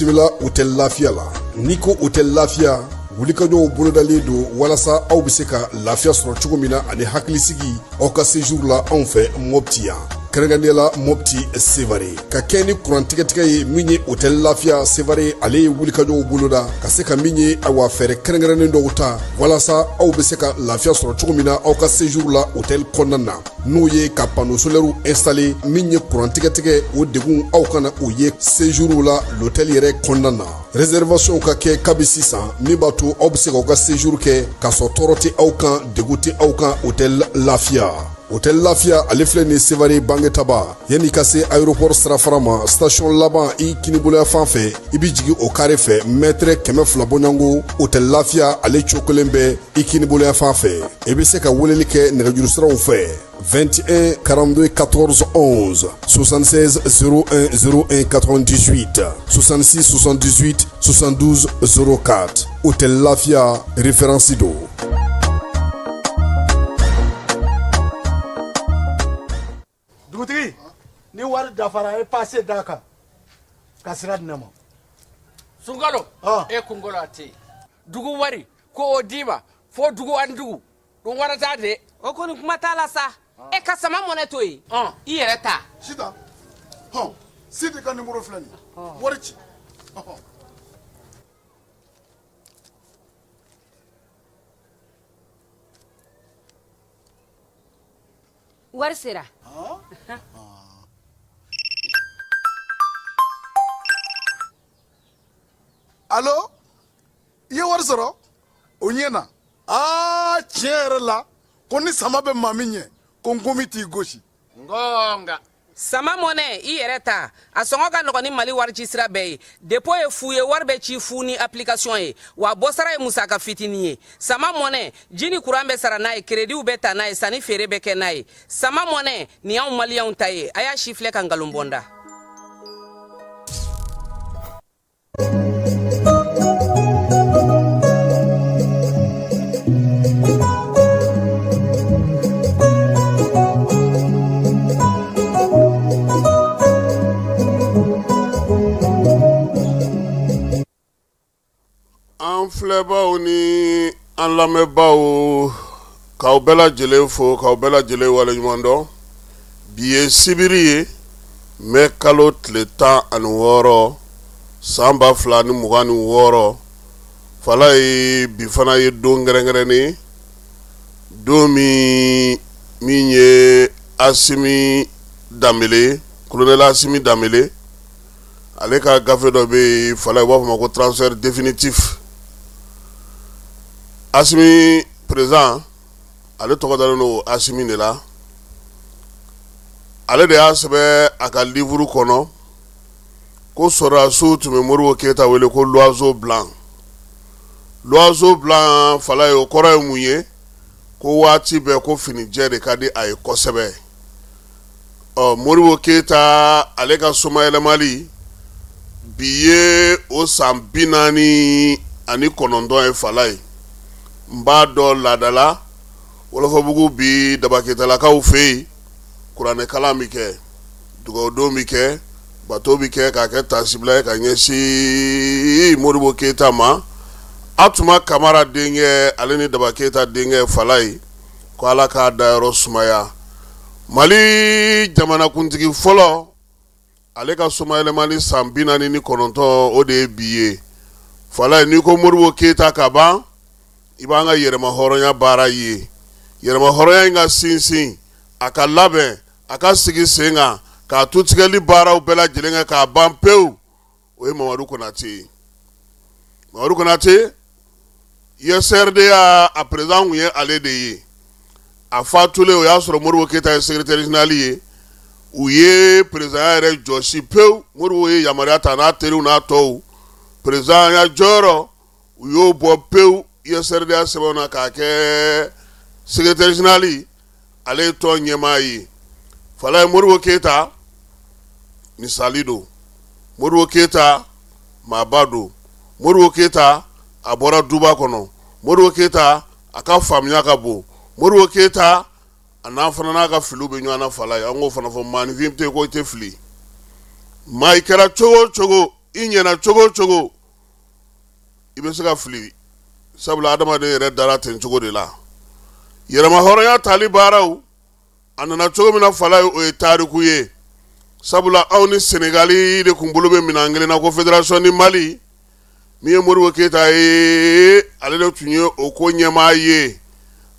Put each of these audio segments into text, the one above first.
bisimila hôtel Lafiya la n'i ko hôtel Lafiya wulikajɔw bolodalen don walasa aw bɛ se ka lafiya sɔrɔ cogo min na ani hakilisigi aw ka séjour la anw fɛ Mopti yan kɛrɛnkɛrɛnnenya Mopti Sevare ka kɛ ni kurantigɛtigɛ ye min ye hôtel Lafiya Sevare ale ye wulikajɔw boloda ka se ka min ye awa fɛɛrɛ kɛrɛnkɛrɛnnen dɔw ta walasa aw bɛ se ka lafiya sɔrɔ cogo min na aw ka séjour la hôtel kɔnɔna na n'o ye ka panneau solaire installé min ye kurantigɛtigɛ o degun aw kana o ye séjour la l'hôtel yɛrɛ kɔnɔna na réservation ka kɛ kabi sisan min b'a to aw bɛ se k'aw ka séjour kɛ k'a sɔrɔ tɔɔrɔ tɛ aw kan degun tɛ aw kan hôtel Lafiya. Hôtel Lafiya ale filɛ nin Sevare Bangetaba yanni ka se aéroport sirafara ma station laban i kiniboloya fan fɛ i bi jigin o carré fɛ mètre 200 bɔɲɔngo Hôtel Lafiya ale cokolen bɛ i kiniboloya fan fɛ i bɛ se ka weleli kɛ nɛgɛjuru siraw fɛ 21 42 14 11 76 01 01 98 66 78 72 04 Hôtel Lafiya référence do. Ni wari dafara e passé daka kasira dinama sungalo e kungolo ati dugu wari ko odiba fo dugu andugu don warata de o koni kuma tala sa e kasama moneto yi i yere ta sita sita ka numéro flani wari ci wari sera Allo ye wari sɔrɔ o ɲɛna tiɲɛ yɛrɛ la ko ni sama bɛ maa min ɲɛ ko n komi t'i gosi ngonga sama mɔnɛ i yɛrɛ ta a sɔngɔ ka nɔgɔn ni Mali wari ci sira bɛɛ ye dépôt ye fu ye wari bɛ ci fu ni application ye wa bɔsara ye musaka fitinin ye sama mɔnɛ ji ni courant bɛ sara n'a ye crédit bɛ ta n'a ye sanni feere bɛ kɛ n'a ye sama mɔnɛ nin y'anw maliyɛnw ta ye a y'a si filɛ ka nkalon bɔnda. An filɛbaw ni an lamɛnbaw k'aw bɛɛ lajɛlen fo k'aw bɛɛ lajɛlen waleɲuman dɔn bi ye sibiri ye mai kalo tile 16 san 2026 fala ye bi fana ye don gɛrɛngɛrɛnnen don min ye Asimi Dambele colonel Asimi Dambele ale ka gafe dɔ bɛ yen fala ye u b'a fɔ ma ko transfert définitif Asimi président ale tɔgɔ dalen don Asimi de la ale de y'a sɛbɛn a ka livre kɔnɔ ko sɔrɔdasiw tun bɛ Modibo Keyita wele ko l'oiseau blanc fala ye o kɔrɔ ye mun ye ko waati bɛɛ ko finijɛ de ka di a ye kosɛbɛ Modibo Keyita ale ka somayɛlɛmali bi ye o san 49 ye fala ye n b'a dɔn laadala Wolofabugu bi Dabakeyitalakaw fɛ yen kuranɛ kalan bɛ kɛ dugawudon bɛ kɛ bato bɛ kɛ k'a kɛ tasibila ye ka ɲɛsin Modibo Keyita ma Atuma Kamara denkɛ ale ni Dabakeyita denkɛ fala ye ko Ala k'a dayɔrɔ sumaya Mali jamanakuntigi fɔlɔ ale ka somayɛlɛmali san 49 o de ye bi ye fala ye n'i ko Modibo Keyita ka ban i b'an ka yɛrɛma hɔrɔnya baara ye yɛrɛma hɔrɔnya in ka sinsin a ka labɛn a ka sigi sen kan k'a to tigɛli baaraw bɛɛ lajɛlen kɛ k'a ban pewu o ye Mamadu Konate ye Mamadu Konate ISRD a président kun ye ale de ye a fatulen o y'a sɔrɔ Modibo Keyita ye secrétaire général ye u ye président yɛrɛ jɔsi pewu Modibo ye yamaruya ta n'a teriw n'a tɔw président ya jɔyɔrɔ u y'o bɔ pewu ISRD a sɛbɛnw na k'a kɛ secrétaire général ale ye tɔn ɲɛmaa ye fala ye Modibo Keyita misali don Modibo Keyita maaba don Modibo Keyita a bɔra duba kɔnɔ Modibo Keyita a ka faamuya ka bon Modibo Keyita a n'a fana n'a ka filiw bɛ ɲɔgɔn na fala ye an k'o fana fɔ maanifin tɛ ko i tɛ fili maa i kɛra cogo o cogo i ɲɛna cogo cogo i bɛ se ka fili sabula adamaden yɛrɛ dara ten cogo de la yɛrɛma hɔrɔnya tali baaraw a nana cogo min na fala ye o ye tariku ye sabula aw ni Senegali de kun bolo bɛ minɛn kelen na ko fédération ni Mali min ye Modibo Keyita ye ale de tun ye o ko ɲɛmaa ye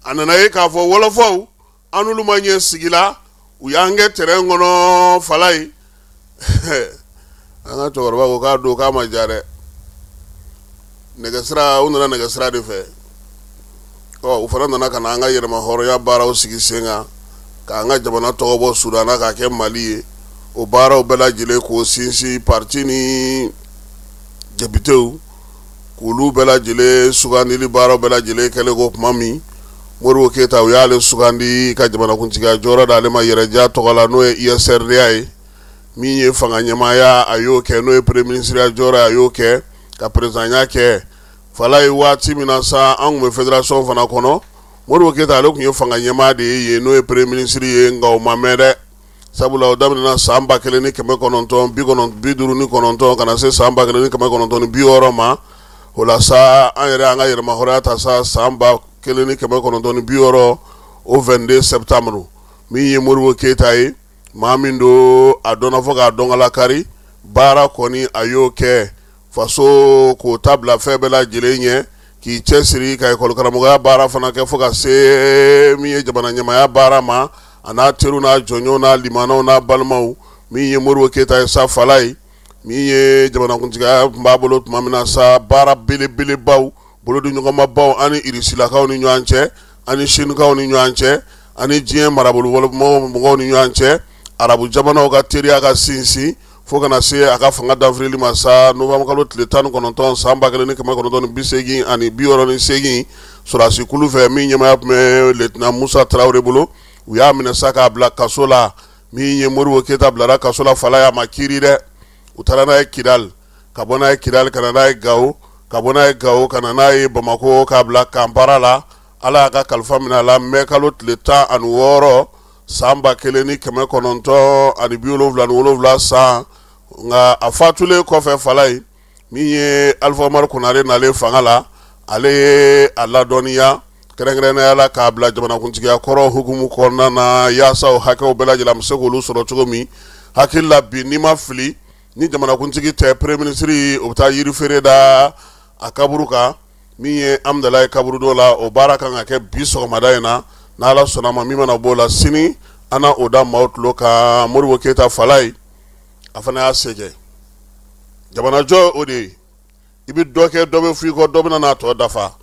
a nana ye k'a fɔ wɔlɔfɔw an n'olu ma ɲɛ sigi la u y'an kɛ terrain kɔnɔ fala ye an ka cɛkɔrɔba ko k'a don k'a ma ja dɛ nɛgɛsira u nana nɛgɛsira de fɛ u fana nana ka na an ka yɛrɛma hɔrɔnya baaraw sigi sen kan k'an ka jamana tɔgɔ bɔ Sudan na k'a kɛ Mali ye o baaraw bɛɛ lajɛlen k'o sinsin parti ni députéw k'olu bɛɛ lajɛlen sugandili baaraw bɛɛ lajɛlen kɛlen ko kuma min Modibo Keyita u y'ale sugandi ka jamanakuntigiya jɔyɔrɔ d'ale ma yɛrɛja tɔgɔ la n'o ye ISRDA ye min ye fanga ɲɛmaaya a y'o kɛ n'o ye premier ministre jɔyɔrɔ a y'o kɛ ka présidenya kɛ fala ye waati min na sa an kun bɛ fédération fana kɔnɔ Modibo Keyita ale kun ye fanga ɲɛmaa de ye n'o ye premier ministre ye nka o ma mɛn dɛ sabula o daminɛna san 1959 kana se san 1960 ma o la sa an yɛrɛ an ka yɛrɛma hɔrɔnya ta sa san 1960 o 22 septembre min ye Modibo Keyita ye maa min do a dɔnna fɔ k'a dɔn ala kari baara kɔni a y'o kɛ faso k'o tabila fɛn bɛɛ lajɛlen ɲɛ k'i cɛsiri ka école karamɔgɔya baara fana kɛ fo ka se min ye jamana ɲɛmaaya baara ma a n'a teriw n'a jɔnɲɔgɔnw n'a limanaw n'a balimaw min ye Modibo Keyita ye sa fala ye min ye jamanakuntigiya tun b'a bolo tuma min na sa baara belebelebaw bolodiɲɔgɔnmabaw ani Irisilakaw ni ɲɔgɔn cɛ ani Sinikaw ni ɲɔgɔn cɛ ani diɲɛ marabolomɔgɔw ni ɲɔgɔn cɛ arabu jamanaw ka teriya ka sinsin fo kana se a ka fanga dafirili ma sa novembre kalo tile 19 san 1968 ani 68 sɔrɔdasi kulu fɛ min ɲɛmaaya tun bɛ lieutenant Musa Tarawele bolo u y'a minɛ sa k'a bila kaso la min ye Modibo Keyita bilara kaso la fala y'a ma kiiri dɛ u taara n'a ye Kidal ka bɔ n'a ye Kidal ka na n'a ye Gao ka bɔ n'a ye Gao ka na n'a ye Bamako k'a bila Kampala la ala y'a ka kalifa minɛ a la mai kalo tile 16 san 1977 san nka a fatulen kɔfɛ fala ye min ye Alpha Umaru Konare nalen fanga la ale ye a ladɔnniya kɛrɛnkɛrɛnnenya la k'a bila jamanakuntigiya kɔrɔ hukumu kɔnɔna na yaasa o hakɛw bɛɛ lajɛlen an bɛ se k'olu sɔrɔ cogo min hakili la bi n'i ma fili ni jamanakuntigi tɛ premier ministre o bɛ taa yirifeere da a kaburu kan min ye Amdalayi kaburu dɔ la o baara kan ka kɛ bi sɔgɔmada in na n'Ala sɔnna ma min mana b'o la sini an na o da maaw tulo kan Modibo Keyita fala ye a fana y'a se kɛ jamanajɔ o de ye i bɛ dɔ kɛ dɔ bɛ f'i kɔ dɔ bɛna n'a tɔ dafa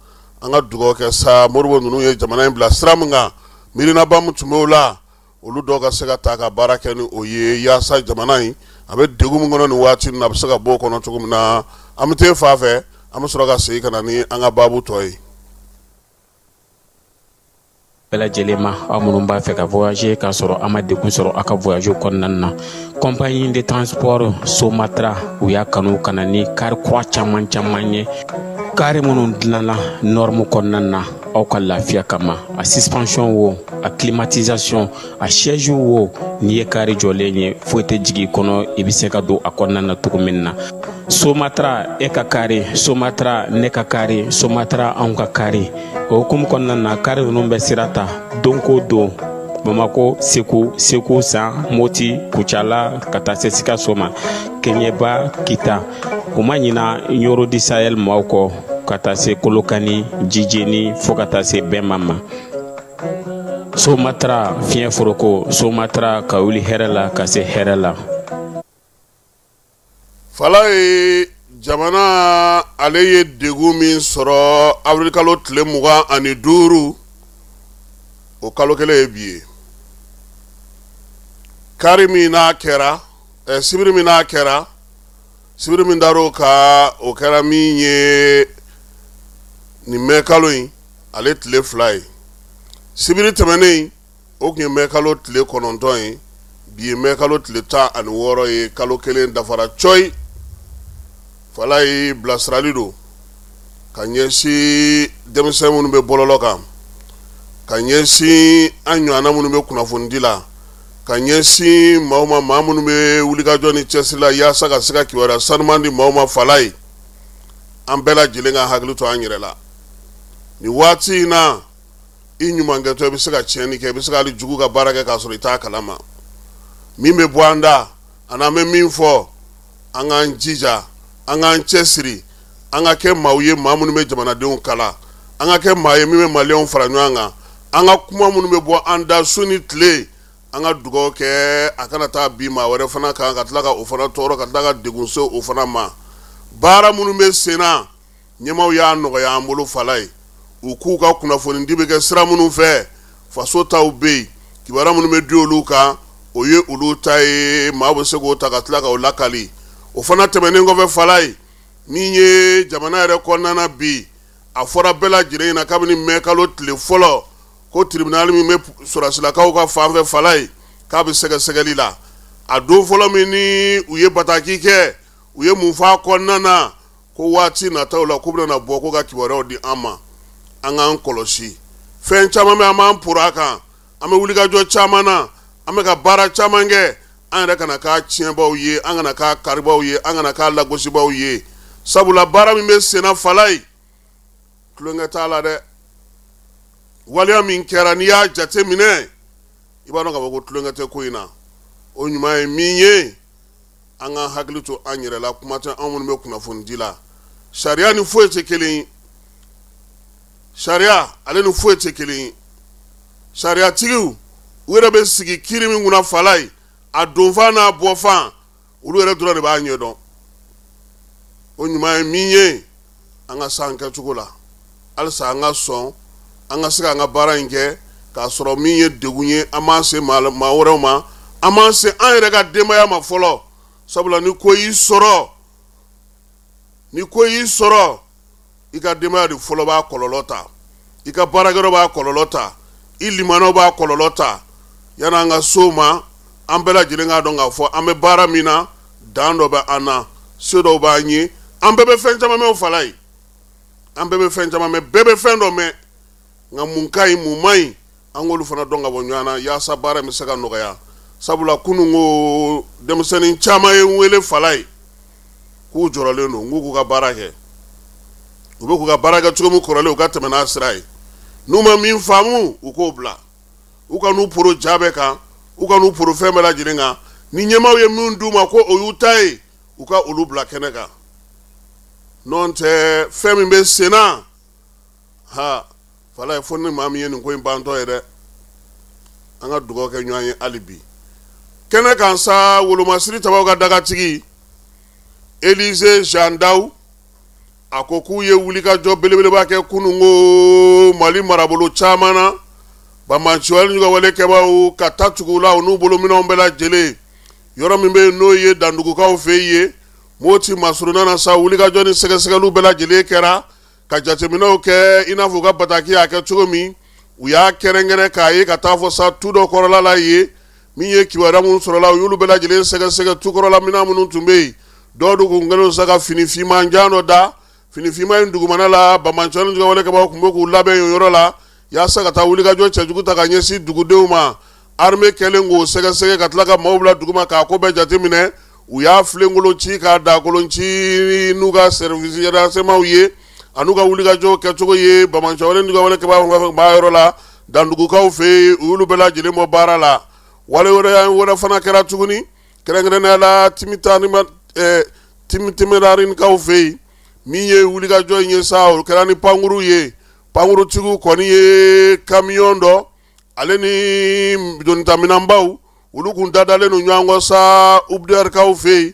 an ka dugawu kɛ sa Modibo ninnu ye jamana in bila sira min kan miirinaba min tun bɛ o la olu dɔw ka se ka taa ka baara kɛ ni o ye yaasa jamana in a bɛ degun min kɔnɔ nin waati in na a bɛ se ka bɔ o kɔnɔ cogo min na an bɛ t'e fa fɛ an bɛ sɔrɔ ka segin ka na ni an ka baabu tɔ ye. bɛɛ lajɛlen ma aw minnu b'a fɛ ka voyager k'a sɔrɔ a ma degun sɔrɔ a ka voyage kɔnɔna na compagnie de transport Somatra u y'a kanu ka na ni kari kura caman ye kari minnu dilanna norme kɔnɔna na aw ka lafiya kama a suspension wo a climatisation a siège wo n'i ye kari jɔlen ye foyi tɛ jigin kɔnɔ i bɛ se ka don a kɔnɔna na cogo min na Somatra e ka kari Somatra ne ka kari Somatra anw ka kari o hukumu kɔnɔna na kari ninnu bɛ sira ta don ko don Bamako Segu San Moti Kucala ka taa se Sikaso ma Keɲeba Kita o ma ɲina Yoro di Sahel maaw kɔ ka taa se Kolokani Jijeni fo ka taa se Bɛnma ma Somatra fiɲɛ foroko Somatra ka wuli hɛrɛ la ka se hɛrɛ la. Fala ye jamana ale ye degun min sɔrɔ avril kalo tile 25 o kalo kelen ye bi ye kari min n'a kɛra sibiri min n'a kɛra sibiri min dar'o kan o kɛra min ye nin mai kalo in ale tile 2 ye sibiri tɛmɛnen o kun ye mai kalo tile 9 ye bi ye mai kalo tile 16 ye kalo kelen dafara coyi fala ye bilasirali do ka ɲɛsin denmisɛn minnu bɛ bɔlɔlɔ kan ka ɲɛsin an ɲɔgɔnna minnu bɛ kunnafoni di la ka ɲɛsin maaw ma maa minnu bɛ wulikajɔ ni cɛsiri la yaasa ka se ka kibaruya sanuman di maaw ma fala ye an bɛɛ lajɛlen ka hakili to an yɛrɛ la nin waati in na i ɲumankɛtɔ i bɛ se ka tiɲɛni kɛ i bɛ se ka hali jugu ka baara kɛ k'a sɔrɔ i t'a kalama min bɛ bɔ an da ani an bɛ min fɔ an k'an jija an k'an cɛsiri an ka kɛ maaw ye maa minnu bɛ jamanadenw kala an ka kɛ maa ye min bɛ maliyɛnw fara ɲɔgɔn kan an ka kuma minnu bɛ bɔ an da su ni tile an ka dugawu kɛ a kana taa bin maa wɛrɛ fana kan ka tila ka o fana tɔɔrɔ ka tila ka degun se o fana ma baara minnu bɛ sen na ɲɛmaaw y'a nɔgɔya an bolo fala ye u k'u ka kunnafonidi bɛ kɛ sira minnu fɛ faso taw bɛ yen kibaruya minnu bɛ di olu kan o ye olu ta ye maa bɛ se k'o ta ka tila k'o lakali o fana tɛmɛnen kɔfɛ fala ye min ye jamana yɛrɛ kɔnɔna na bi a fɔra bɛɛ lajɛlen ɲɛna kabini mɛ kalo tile fɔlɔ ko tribunal min bɛ sɔrɔsilakaw ka fanfɛ fala ye k'a bɛ sɛgɛsɛgɛli la a don fɔlɔ min ni u ye bataki kɛ u ye mun fɔ a kɔnɔna na ko waati nataw la k'u bɛna bɔ ko ka kibaruyaw di an ma an k'an kɔlɔsi fɛn caman bɛ an b'an poro a kan an bɛ wulikajɔ caman na an bɛ ka baara caman kɛ an yɛrɛ kana k'a tiɲɛbaw ye an kana k'a karibaw ye an kana k'a lagosibaw ye sabula baara min bɛ senna fala ye tulonkɛ t'a la dɛ waliya min kɛra n'i y'a jate minɛ i b'a dɔn k'a fɔ ko tulonkɛ tɛ ko in na o ɲuman ye min ye an ka hakili to an yɛrɛ la kuma tɛ anw minnu bɛ kunnafonidi la sariya ni foyi tɛ kelen ye sariya ale ni foyi tɛ kelen ye sariyatigiw u yɛrɛ bɛ sigi kiiri min kunna fala ye a donfan n'a bɔfan olu yɛrɛ dɔrɔn de b'a ɲɛdɔn o ɲuman ye min ye an ka s'an kɛcogo la halisa an ka sɔn an ka se ka an ka baara in kɛ k'a sɔrɔ min ye degun ye an b'an se maa wɛrɛw ma an b'an se an yɛrɛ ka denbaya ma fɔlɔ sabula ni ko y'i sɔrɔ i ka denbaya de fɔlɔ b'a kɔlɔlɔ ta i ka baarakɛyɔrɔ b'a kɔlɔlɔ ta i limanaw b'a kɔlɔlɔ ta yanni an ka so ma an bɛɛ lajɛlen k'a dɔn k'a fɔ an bɛ baara min na dan dɔ bɛ an na se dɔw b'an ye an bɛɛ bɛ fɛn caman mɛn o fala ye an bɛɛ bɛ fɛn caman mɛn bɛɛ bɛ fɛn dɔ mɛn nka mun ka ɲi mun man ɲi an k'olu fana dɔn ka bɔ ɲɔgɔn na yaasa baara in bɛ se ka nɔgɔya sabula kunun ko denmisɛnnin caman ye n wele fala ye k'u jɔrɔlen don n k'u k'u ka baara kɛ u bɛ k'u ka baara kɛ cogo min kɔrɔlen u ka tɛmɛ n'a sira ye n'u ma min faamu u k'o bila u ka n'u poro ja bɛɛ kan u ka n'u poro fɛn bɛɛ lajɛlen kan ni ɲɛmaaw ye min d'u ma ko o y'u ta ye u ka olu bila kɛnɛ kan n'o tɛ fɛn min bɛ sen na ha fala ye fo ni maa min ye nin ko in bantɔ ye dɛ an ka dugawu kɛ ɲɔgɔn ye hali bi kɛnɛ kan sa wolomasiri tabaw ka dagatigi Elize Jandaw a ko k'u ye wulikajɔ belebeleba kɛ kunun ko Mali marabolo caman na Bamanciwali ka walekɛbaw ka taa tugu la u n'u bolominɛnw bɛɛ lajɛlen yɔrɔ min bɛ yen n'o ye dandugukaw fɛ yen ye Moti Masuruna na sa wulikajɔ ni sɛgɛsɛgɛliw bɛɛ lajɛlen kɛra ka jateminɛw kɛ i n'a fɔ u ka bataki y'a kɛ cogo min u y'a kɛrɛnkɛrɛn k'a ye ka taa fɔ sa tu dɔ kɔrɔla la yen min ye kibaruya minnu sɔrɔla u y'olu bɛɛ lajɛlen sɛgɛsɛgɛ tu kɔrɔla minɛn minnu tun bɛ yen dɔw de kun kɛlen sa ka fini finman jan dɔ da fini finman in dugumana la Bamanciwali ka walekɛbaw kun bɛ k'u labɛn o yɔrɔ la yaasa ka taa wulikajɔ cɛjugu ta ka ɲɛsin dugudenw ma armée kɛlen k'o sɛgɛsɛgɛ ka tila ka maaw bila duguma k'a ko bɛɛ jateminɛ u y'a filenkolon ci k'a dakolon ci n'u ka service renseignements ye a n'u ka wulikajɔ kɛcogo ye Bamanciwali ka walekɛbaw b'a yɔrɔ la dandugukaw fɛ yen u y'olu bɛɛ lajɛlen bɔ baara la wale wɛrɛ fana kɛra tuguni kɛrɛnkɛrɛnnenya la Timidarinkaw fɛ yen min ye wulikajɔ in ye sa o kɛra ni pankuru ye pankurutigiw kɔni ye camion dɔ ale ni donitaminanbaw olu kun dadalen don ɲɔgɔn kɔ sa ubudɛrikaw fɛ yen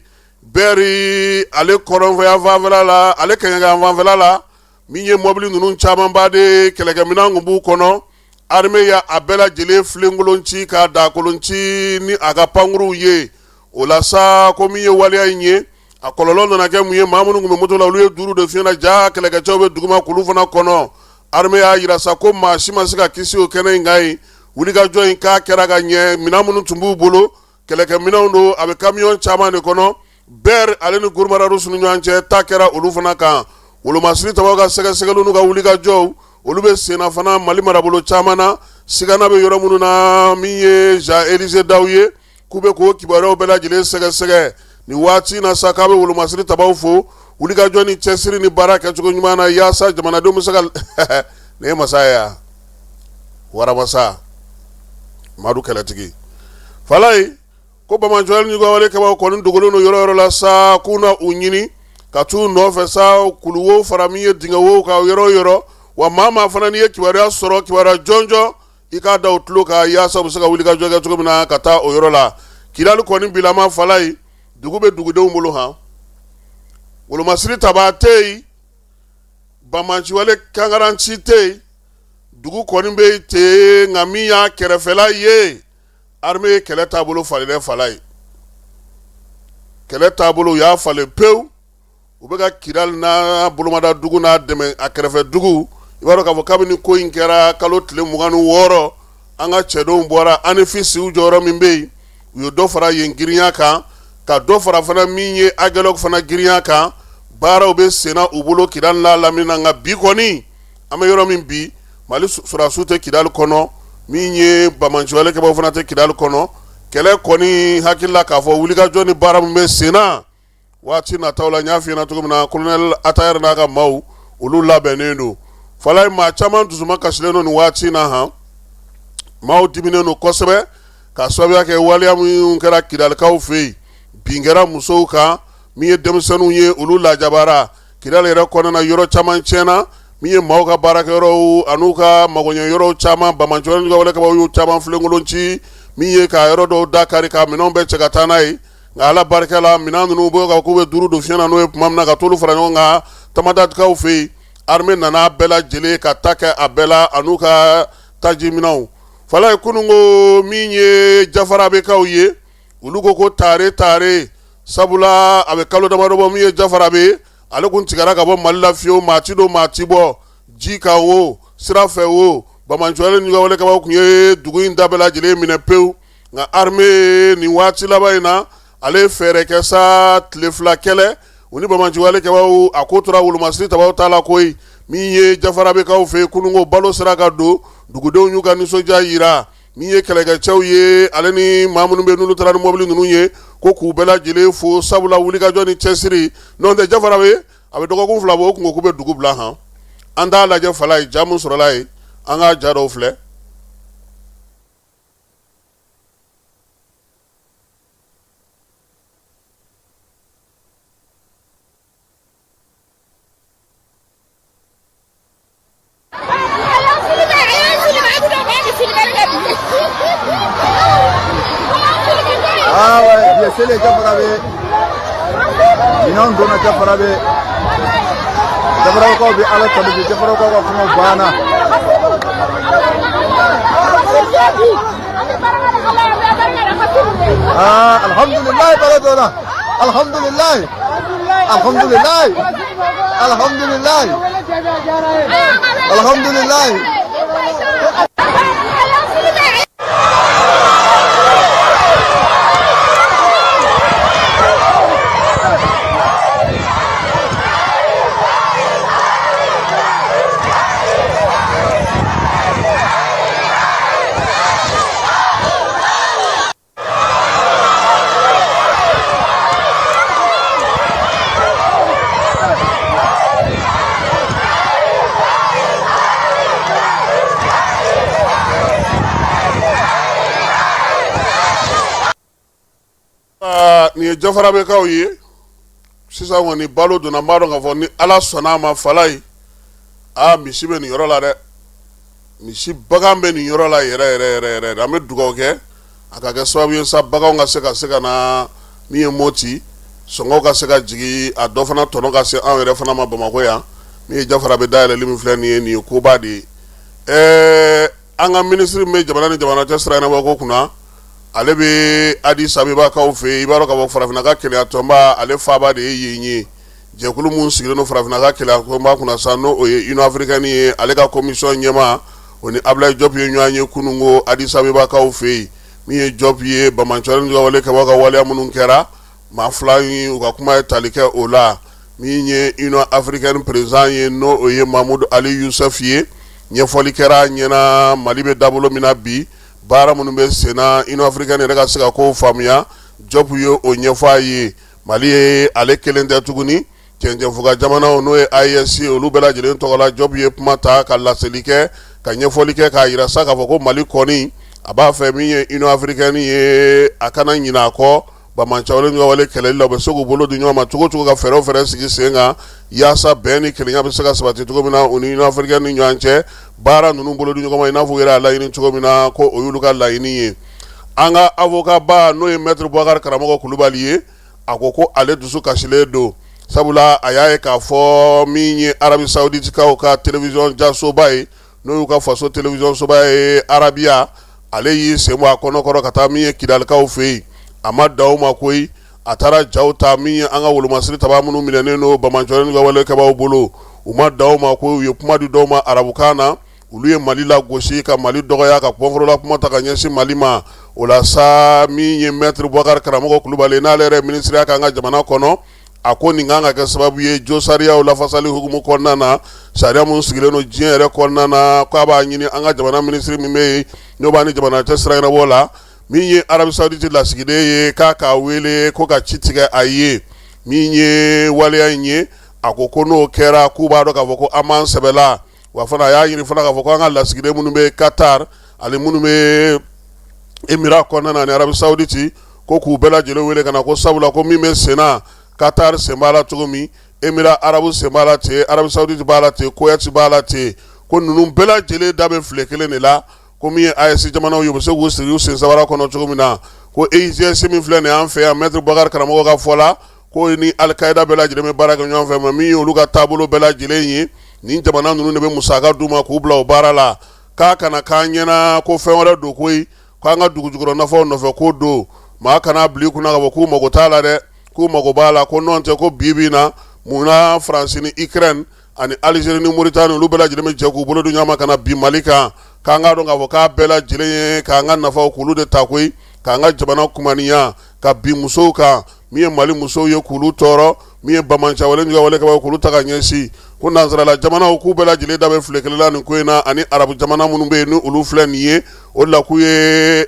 bɛɛri ale kɔrɔnfɛya fanfɛla la ale kɛɲɛkan fanfɛla la min ye mɔbili ninnu camanba de kɛlɛkɛminɛn kun b'u kɔnɔ armée ya a bɛɛ lajɛlen filenkolon ci k'a dakolon ci ni a ka pankuruw ye o la sa ko min ye waleya in ye a kɔlɔlɔ nana kɛ mun ye maa minnu kun bɛ moto la olu ye duuru de fiɲɛ na ja kɛlɛkɛcɛw bɛ duguma k'olu fana kɔnɔ armée y'a yira sa ko maa si ma se ka kisi o kɛnɛ in kan yen wulikajɔ in k'a kɛra ka ɲɛ minɛn minnu tun b'u bolo kɛlɛkɛminɛnw don a bɛ camion caman de kɔnɔ bɛɛri ale ni Gurumararu ni ɲɔgɔn cɛ ta kɛra olu fana kan wolomasiri tabaw ka sɛgɛsɛgɛliw n'u ka wulikajɔw olu bɛ senna fana Mali marabolo caman na sigana be yɔrɔ minnu na min ye Jean Élisée Daw ye k'u bɛ k'o kibaruyaw bɛɛ lajɛlen sɛgɛsɛgɛ nin waati na sa k'a bɛ wolomasiri tabaw fo wulikajɔ ni cɛsiri ni baara kɛcogo ɲuman na yaasa jamanadenw bɛ se ka nin ye masa ye yan waramasa Madu kɛlɛtigi falayi ko Bamanjɔli ni Gawale kɛbaw kɔni dogolen don yɔrɔ yɔrɔ la sa k'u na u ɲini ka t'u nɔfɛ sa kuluwo fara min ye dingɛwo ka yɔrɔ yɔrɔ wa maa fana n'i ye kibaruya sɔrɔ kibaruya jɔnjɔ i k'a da u tulo ka yaasa u bɛ se ka wulikajɔ kɛ cogo min na ka taa o yɔrɔ la Kidali kɔni bilama falayi dugu bɛ dugudenw bolo han wolomasiri taba tɛ yen Bamanjiwale kangaranci tɛ yen dugu kɔni bɛ ten nka min y'a kɛrɛfɛla ye armée kɛlɛ taabolo falen falayi kɛlɛ taabolo u y'a falen pewu u bɛ ka Kidali n'a bolomada dugu n'a dɛmɛ a kɛrɛfɛ dugu i b'a dɔn k'a fɔ kabini ko in kɛra kalo tile 26 an ka cɛdenw bɔra ANEFIS jɔyɔrɔ min bɛ yen u ye dɔ fara yen girinya kan ka dɔ fara fana min ye AGELOC fana girinya kan baaraw bɛ senna u bolo Kidali la lamini na nka bi kɔni an bɛ yɔrɔ min bi Mali sɔrɔdasiw tɛ Kidali kɔnɔ min ye Bamanjiwale kɛbaw fana tɛ Kidali kɔnɔ kɛlɛ kɔni hakili la k'a fɔ wulikajɔ ni baara min bɛ senna waati nataw la n y'a f'i ɲɛna cogo min na colonel Atayɛri n'a ka maaw olu labɛnnen don falayi maa caman dusuma kasilen don nin waati na han maaw diminen don kosɛbɛ ka sababuya kɛ waleya minnu kɛra Kidalikaw fɛ yen bin kɛra musow kan min ye denmisɛnninw ye olu lajabara Kidali yɛrɛ kɔnɔna yɔrɔ caman tiɲɛna min ye maaw ka baarakɛyɔrɔw an'u ka magoɲɛyɔrɔw caman Bamanjɔli ni Gawale kɛbaw y'u caman filenkolon ci min ye ka yɔrɔ dɔw dakari ka minɛnw bɛɛ cɛ ka taa n'a ye nka Ala barika la minɛn ninnu bɛ ka k'u bɛ duuru don fiɲɛ na n'o ye tuma min na ka t'olu fara ɲɔgɔn kan Tamadakaw fɛ yen armée nana bɛɛ lajɛlen ka ta kɛ a bɛɛ la an'u ka taji minɛnw falayi kununko min ye Jafarabekaw ye olu ko tare sabula a bɛ kalo damadɔ bɔ min ye Jafarabe ale kun tigɛra ka bɔ Mali la fiyewu maa ti don maa ti bɔ ji kan o sira fɛ o Bamanjɔli ni Gawale kɛbaw kun ye dugu in da bɛɛ lajɛlen minɛ pewu nka armée nin waati laban in na ale fɛɛrɛ kɛ sa tile fila kɛlɛ u ni Bamanjiwale kɛbaw a ko tora wolomasiri tabaw ta la koyi min ye Jafarabekaw fɛ kununko balo sira ka don dugudenw y'u ka nisɔndiya yira min ye kɛlɛkɛcɛw ye ale ni maa minnu bɛ n'olu taara ni mɔbili ninnu ye ko k'u bɛɛ lajɛlen fo sabula wulikajɔ ni cɛsiri n'o tɛ Jafarabe a bɛ dɔgɔkun 2 bɔ o kun ko k'u bɛ dugu bila han an t'a lajɛ falayi ja mun sɔrɔla ye an ka ja dɔw filɛ. Sele Jafarabe minɛnw donna Jafarabe Jafarabekaw bɛ Ala tanu bi Jafarabekaw ka kuma banna alhamdulillah bara donna alhamdulillah alhamdulillah alhamdulillah alhamdulillah nin ye Jafarabekaw ye sisan kɔni balo donna n b'a dɔn k'a fɔ ni Ala sɔnna a ma falayi misi bɛ nin yɔrɔ la dɛ misi bagan bɛ nin yɔrɔ la yɛrɛ an bɛ dugawu kɛ a ka kɛ sababu ye sa baganw ka se ka na min ye Moti sɔngɔw ka se ka jigin a dɔ fana tɔnɔ ka se anw yɛrɛ fana ma Bamakɔ yan min ye Jafarabe dayɛlɛli min filɛ nin ye koba de ye an ka minisiri min bɛ jamana ni jamana cɛ sira ɲɛnabɔ ko kunna ale bɛ Addis Abebakaw fɛ yen i b'a dɔn k'a fɔ farafinna ka keleya tɔnba ale faaba de ye yen ye jɛkulu mun sigilen don farafinna ka keleya tɔnba kunna sa n'o o ye Union Africaine ye ale ka commission ɲɛma o ni Ablaye Diop ye ɲɔgɔn ye kununko Addis Abebakaw fɛ yen min ye Diop ye Bamanjɔli ni Gawale kɛbaw ka waleya minnu kɛra maa fila in u ka kuma ye tali kɛ o la min ye Union Africaine président ye n'o o ye Mahmoud Ali Youssef ye ɲɛfɔli kɛra ɲɛna Mali bɛ dabolo min na bi baara minnu bɛ sen na Union africaine yɛrɛ ka se ka kow faamuya Diop ye o ɲɛfɔ a ye. Mali ye ale kelen tɛ tuguni cɛncɛnfuga jamanaw n'o ye IES olu bɛɛ lajɛlen tɔgɔ la Diop ye kuma ta ka laseli kɛ ka ɲɛfɔli kɛ k'a yira sa k'a fɔ ko Mali kɔni a b'a fɛ min ye Union africaine ye a kana ɲinɛ a kɔ bamancawale ɲɔgɔn wale kɛlɛli la u bɛ se k'u bolo di ɲɔgɔn ma cogo cogo ka fɛɛrɛ fɛɛrɛ sigi sen kan yaasa bɛn ni kelenya bɛ se ka sabati cogo min na u ni Union africaine ni ɲɔgɔn cɛ baara ninnu bolo di ɲɔgɔn ma i n'a fɔ u yɛrɛ y'a laɲini cogo min na ko o y'olu ka laɲini ye. An ka avocat ba n'o ye maître Boubacar Karamɔgɔ Kulubali ye a ko ale dusu kasilen don sabula a y'a ye k'a fɔ min ye Arabi Saoudite kaw ka télévision jasoba ye n'o y'u ka faso télévision soba ye Arabia ale y'i sen bɔ a kɔnɔkɔrɔ ka taa min ye Kidalikaw fɛ yen a ma da o ma koyi a taara jaw ta min ye an ka wolomasiri taba minnu minɛnen no bamancɔlen ka walekɛbaw bolo u ma da o ma koyi u ye kuma di dɔw ma arabukan na olu ye Mali la gosi ka Mali dɔgɔya ka kɔnfɔrɔla kuma ta ka ɲɛsin Mali ma o la sa min ye maître Boubacar Karamɔgɔ Kulubali n'ale yɛrɛ ministre ka an ka jamana kɔnɔ a ko nin kan ka kɛ sababu ye jo sariyaw lafasali hukumu kɔnɔna na sariya mun sigilen no diɲɛ yɛrɛ kɔnɔna na k'a b'a ɲini an ka jamana ministre min bɛ yen n'o b'a ni jamana cɛ sira ɲɛnabɔ la min ye Arabi Saoudite lasigiden ye k'a k'a wele ko ka ci tigɛ a ye min ye waleya in ye a ko n'o kɛra k'u b'a dɔn k'a fɔ ko an b'an sɛbɛla wa fana a y'a ɲini fana k'a fɔ ko an ka lasigiden minnu bɛ Qatar ani minnu bɛ Émirats kɔnɔna na ni Arabi Saoudite ko k'u bɛɛ lajɛlen wele ka na ko sabula ko min bɛ sen na Qatar sen b'a la cogo min Émirats arabu sen b'a la ten Arabi Saoudite b'a la ten Kuwait b'a la ten ko ninnu bɛɛ lajɛlen da bɛ file kelen de la ko min ye AES jamanaw ye u bɛ se k'u siri u sen sabara kɔnɔ cogo min na ko EIGS min filɛ nin ye an fɛ yan maître Boubacar Karamɔgɔ ka fɔ la ko ni Al-Qaïda bɛɛ lajɛlen bɛ baara kɛ ɲɔgɔn fɛ mais min ye olu ka taabolo bɛɛ lajɛlen ye nin jamana ninnu de bɛ musaka d'u ma k'u bila o baara la k'a kana k'an ɲɛna ko fɛn wɛrɛ don koyi k'an ka dugujukɔrɔ nafaw nɔfɛ ko don maa kana bila i kunna ka fɔ k'u mago t'a la dɛ k'u mago b'a la ko n'o tɛ ko bi na mun na France ni Ukraine ani Algérie ni Mauritanie olu bɛɛ lajɛlen bɛ jɛ k'u bolo di ɲɔgɔn ma ka na bi Mali kan k'an k'a dɔn k'a fɔ k'a bɛɛ lajɛlen ye k'an ka nafaw k'olu de ta koyi k'an ka jamana kumaniya ka bi musow kan min ye Mali musow ye k'olu tɔɔrɔ min ye bamancawale ka walekɛbaw k'olu ta ka ɲɛsin ko nansarala jamanaw k'u bɛɛ lajɛlen da bɛ file kelen la nin ko in na ani arabu jamana minnu bɛ yen ni olu filɛ nin ye o de la k'u ye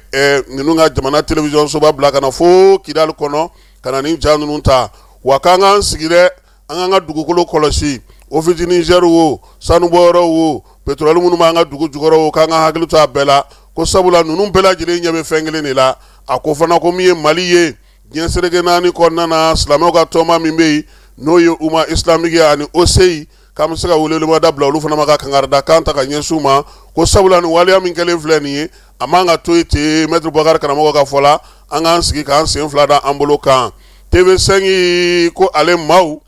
ninnu ka jamana télévision soba bila ka na fo Kidali kɔnɔ ka na nin ja ninnu ta wa k'an k'an sigi dɛ an k'an ka dugukolo kɔlɔsi ofisi Niger wo sanubɔyɔrɔ wo pétrole minnu b'an ka dugu jukɔrɔ wo k'an ka hakili to a bɛɛ la ko sabula ninnu bɛɛ lajɛlen ɲɛ bɛ fɛn kelen de la a ko fana ko min ye Mali ye diɲɛ seleke naani kɔnɔna na silamɛw ka tɔnba min bɛ yen n'o ye umma islamique ani OCI k'an bɛ se ka welewelema da bila olu fana ma ka kangarida kan ta ka ɲɛsin u ma ko sabula nin waleya min kɛlen filɛ nin ye a man ka to yen ten maître Boubacar Karamɔgɔ ka fɔ la an k'an sigi k'an sen fila da an bolo kan TV5 ko ale maaw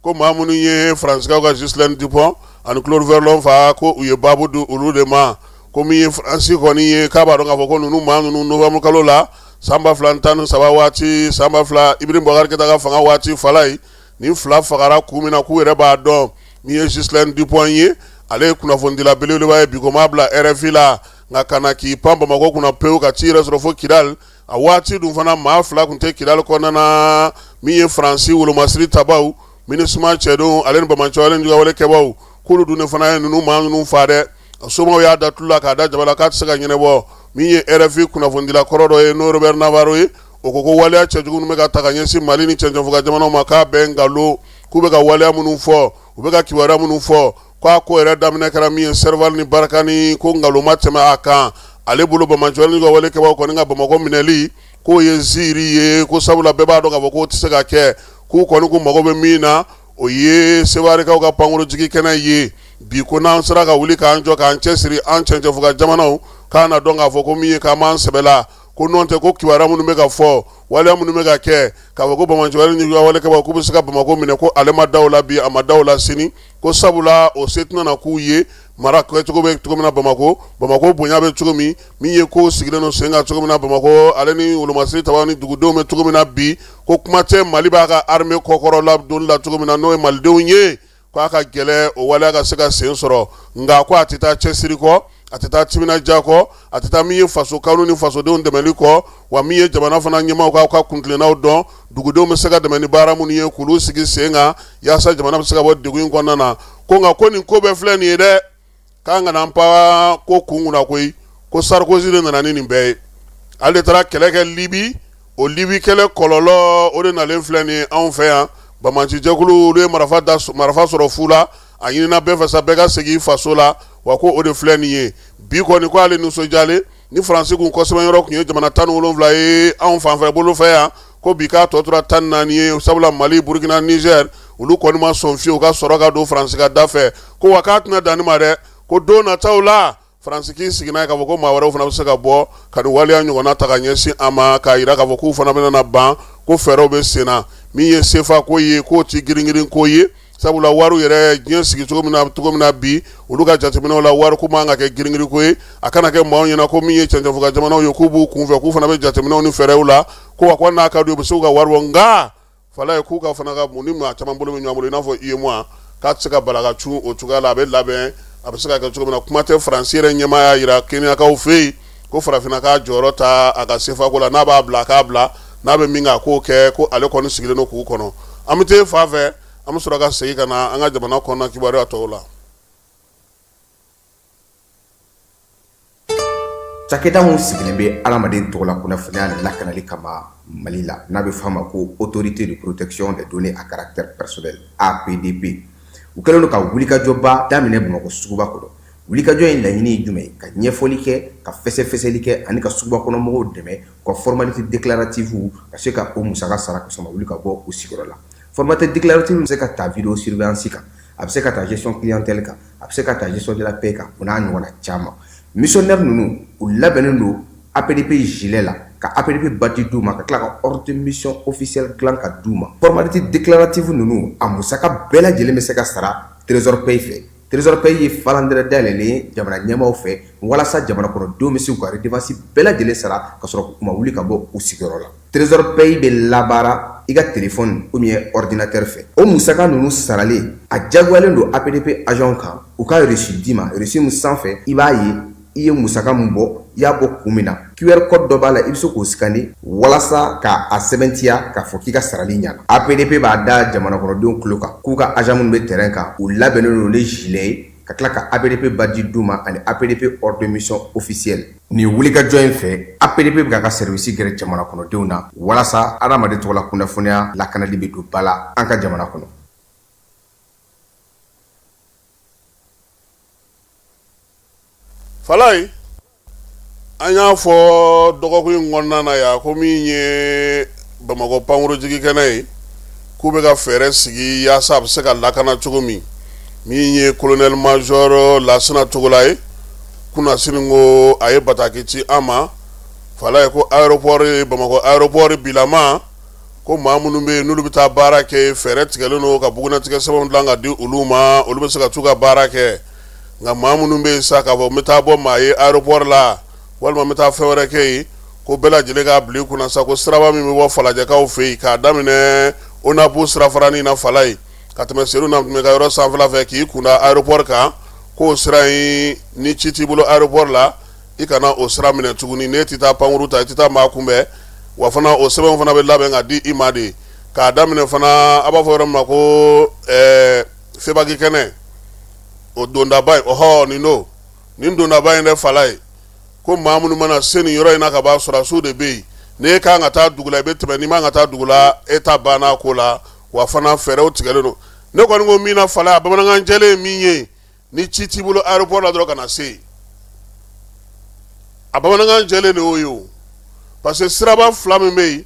ko maa minnu ye faransikɛw ka Ghislaine Dupont ani Claude Verlon fa ko u ye baabu di olu de ma ko min ye Faransi kɔni ye k'a b'a dɔn k'a fɔ ko ninnu maa ninnu novembre kalo la san 2013 waati san 2000 Ibrahim Boubacar Keïta ka fanga waati fala ye nin fila fagara kun min na k'u yɛrɛ b'a dɔn min ye Ghislaine Dupont ye ale ye kunnafonidila belebeleba ye bi ko m'a bila RFI la nka kana k'i pan Bamakɔ kunna pewu ka t'i yɛrɛ sɔrɔ fo Kidali a waati dun fana maa fila kun tɛ Kidali kɔnɔna na min ye Faransi wolomasiri tabaw MINUSMA cɛdenw ale ni bamancɛ ale ni jugawalekɛbaw k'olu dun de fana ye ninnu maa ninnu fa dɛ a somɔgɔw y'a da tulu la k'a da jaba la k'a tɛ se ka ɲɛnabɔ min ye RFI kunnafonidila kɔrɔ dɔ ye n'o Robert Navarro ye o ko ko waleya cɛjugu ninnu bɛ ka ta ka ɲɛsin Mali ni cɛncɛnfoka jamanaw ma k'a bɛɛ nkalon k'u bɛ ka waleya minnu fɔ u bɛ ka kibaruya minnu fɔ k'a ko yɛrɛ daminɛ kɛra min ye Serval ni Barakani ko nkalon ma tɛmɛ a kan ale bolo bamancɛ ale ni jugawalekɛbaw kɔni ka Bamakɔ minɛli k'o ye nsiiri ye ko sabula bɛɛ b'a dɔn k'a fɔ k'o tɛ se ka kɛ k'u kɔni k'u mago bɛ min na o ye Sewarekaw ka pankurunjigi kɛnɛ ye bi ko n'an sera ka wuli k'an jɔ k'an cɛsiri an cɛncɛnfoka jamanaw k'an na dɔn k'a fɔ ko min ye k'an b'an sɛbɛla ko n'o tɛ ko kibaruya minnu bɛ ka fɔ waleya minnu bɛ ka kɛ k'a fɔ ko bamancɛ ale ni jugawalekɛbaw k'u bɛ se ka Bamakɔ minɛ ko ale ma da o la bi a ma da o la sini ko sabula o se tɛna na k'u ye mara kɛcogo bɛ cogo min na Bamakɔ bonya bɛ cogo min ye ko sigilen no sen kan cogo min na Bamakɔ ale ni wolomasiri taba ni dugudenw bɛ cogo min na bi ko kuma tɛ Mali b'a ka armée kɔkɔrɔ la donni la cogo min na n'o ye malidenw ye k'a ka gɛlɛ o waleya ka se ka sen sɔrɔ nka ko a tɛ taa cɛsiri kɔ a tɛ taa timinadiya kɔ a tɛ taa min ye faso kanu ni fasodenw dɛmɛli kɔ wa min ye jamana fana ɲɛmaaw k'aw ka kuntilennaw dɔn dugudenw bɛ se ka dɛmɛ ni baara minnu ye k'olu sigi sen kan yaasa jamana bɛ se ka bɔ degun in kɔnɔna na ko nka ko nin ko bɛɛ filɛ nin ye dɛ k'an kana an pan ko kun kunna koyi ko Sarkozy de nana ni nin bɛɛ ye ale de taara kɛlɛ kɛ Libi o Libi kɛlɛ kɔlɔlɔ o de nalen filɛ nin ye anw fɛ yan Bamaci jɛkulu olu ye marifa sɔrɔ fu la a ɲinina bɛɛ fɛ sa bɛɛ ka segin faso la wa ko o de filɛ nin ye bi kɔni ko ale nisɔndiyalen ni Faransi kun kɔsɛbɛyɔrɔ kun ye jamana 17 ye anw fanfɛ bolo fɛ yan ko bi k'a tɔ tora 14 ye sabula Mali Burkina Niger olu kɔni ma sɔn fiyewu ka sɔrɔ ka don Faransi ka da fɛ ko wa k'a tɛna danni ma dɛ ko don nataw la Faransi k'i sigi n'a ye k'a fɔ ko maa wɛrɛw fana bɛ se ka bɔ ka nin waleya ɲɔgɔnna ta ka ɲɛsin a ma k'a jira k'a fɔ k'u fana bɛna ban ko fɛɛrɛw bɛ sen na min ye CFA ko ye k'o ti girin ko ye sabula wariw yɛrɛ diɲɛ sigi cogo min na bi olu ka jateminɛw la wari ko man ka kɛ girin ko ye a kana kɛ maaw ɲɛna ko min ye cɛncɛnfoka jamanaw ye k'u b'u kunfɛ k'u fana bɛ jateminɛw ni fɛɛrɛw la ko wa ko n'a ka d'u ye u bɛ se k'u ka wari bɔ nka fala ye k'u ka fana ka mun ni maa caman bolo bɛ ɲɔgɔn bolo i n'a fɔ UEMOA k'a tɛ se ka bala ka cun o cogoya la a bɛ labɛn a bɛ se ka kɛ cogo min na kuma tɛ Faransi yɛrɛ ɲɛmaaya jira Keniyakaw fɛ yen ko farafinna k'a jɔyɔrɔ ta a ka CFA ko la n'a b'a bila a k'a bila n'a bɛ min k'a k'o kɛ ko ale kɔni sigilen don k'u kɔnɔ an bɛ taa fan fɛ an bɛ sɔrɔ ka segin ka na an ka jamana kɔnɔna kibaruya tɔw la. Cakɛda mun sigilen bɛ adamaden tɔgɔ la kunnafoniya ni lakanali kama Mali la n'a bɛ f'a ma ko autorité de protection des données à caractère personnel APDP u kɛlen don ka wulikajɔba daminɛ Bamakɔ suguba kɔnɔ wulikajɔ in laɲini ye jumɛn ye ka ɲɛfɔli kɛ ka fɛsɛfɛsɛli kɛ ani ka suguba kɔnɔ mɔgɔw dɛmɛ ka formalité déclarative ka se ka o musaka sara ka sɔn ka wuli ka bɔ u sigiyɔrɔ la formalité déclarative bɛ se ka ta vidéo surveillance kan a bɛ se ka ta gestion clientèle kan a bɛ se ka ta gestion de la paix kan o n'a ɲɔgɔnna caman missionnaire ninnu u labɛnnen don APDP gilet la ka APDP badge d'u ma ka tila ka ordre de mission officiel dilan ka d'u ma formalité déclarative ninnu a musaka bɛɛ lajɛlen bɛ se ka sara trésor paye fɛ trésor paye ye falandɛrɛ dayɛlɛlen ye jamana ɲɛmaaw fɛ walasa jamana kɔnɔdenw bɛ se k'u ka redevance bɛɛ lajɛlen sara ka sɔrɔ u ma wuli ka bɔ u sigiyɔrɔ la trésor paye bɛ labaara i ka téléphone ou bien ordinateur fɛ o musaka ninnu saralen a jagoyalen don APDP agent kan u ka reçu d'i ma reçu min sanfɛ i b'a ye i ye musaka min bɔ i y'a bɔ kun min na QR code dɔ b'a la i bɛ se k'o scanner walasa ka a sɛbɛntiya k'a fɔ k'i ka sarali ɲɛna APDP b'a da jamana kɔnɔdenw tulo kan k'u ka agent minnu bɛ terrain kan u labɛnnen don ni gilet ye ka tila ka APDP badge d'u ma ani APDP ordre de mission officiel nin wulikajɔ in fɛ APDP bɛ k'a ka service gɛrɛ jamana kɔnɔdenw na walasa adamaden tɔgɔ la kunnafoniya lakanali bɛ don ba la an ka jamana kɔnɔ. Falai an y'a fɔ dɔgɔkun in kɔnɔna na yan ko min ye Bamakɔ pankurunjigi kɛnɛ ye k'u bɛ ka fɛɛrɛ sigi yaasa a bɛ se ka lakana cogo min ye colonel major Lasina Togola ye kunasini ko a ye bataki ci an ma fala ye ko Bamakɔ aéroport bilama ko maa minnu bɛ yen n'olu bɛ taa baara kɛ fɛɛrɛ tigɛlen don ka bugunatigɛ sɛbɛnw dilan ka di olu ma olu bɛ se ka t'u ka baara kɛ nka maa minnu bɛ yen sa k'a fɔ n bɛ taa bɔ maa ye aéroport la walima n bɛ taa fɛn wɛrɛ kɛ yen ko bɛɛ lajɛlen k'a bila i kunna sa ko siraba min bɛ bɔ falajɛkaw fɛ yen k'a daminɛ ONAPO sirafaranin na fala ye ka tɛmɛ Seydou Nampumɛ ka yɔrɔ sanfɛla fɛ k'i kunda aéroport kan k'o sira in ni ci t'i bolo aéroport la i kana o sira minɛ tuguni n'e tɛ taa pankuru ta i tɛ taa maa kunbɛn wa fana o sɛbɛnw fana bɛ labɛn ka di i ma de k'a daminɛ fana a b'a fɔ yɔrɔ min ma ko Febaki kɛnɛ o dondaba in ɔhɔ nin dondaba in dɛ fala ye ko maa minnu mana se nin yɔrɔ in na ka ban sɔrɔsiw de bɛ yen n'e kan ka taa dugu la i bɛ tɛmɛ n'i man ka taa dugu la e ta banna ko la wa fana fɛɛrɛw tigɛlen don ne kɔni ko min na fala a bamanankan jɛlen ye min ye ni ci t'i bolo aéroport la dɔrɔn ka na se a bamanankan jɛlen de y'o ye o parce que siraba fila min bɛ yen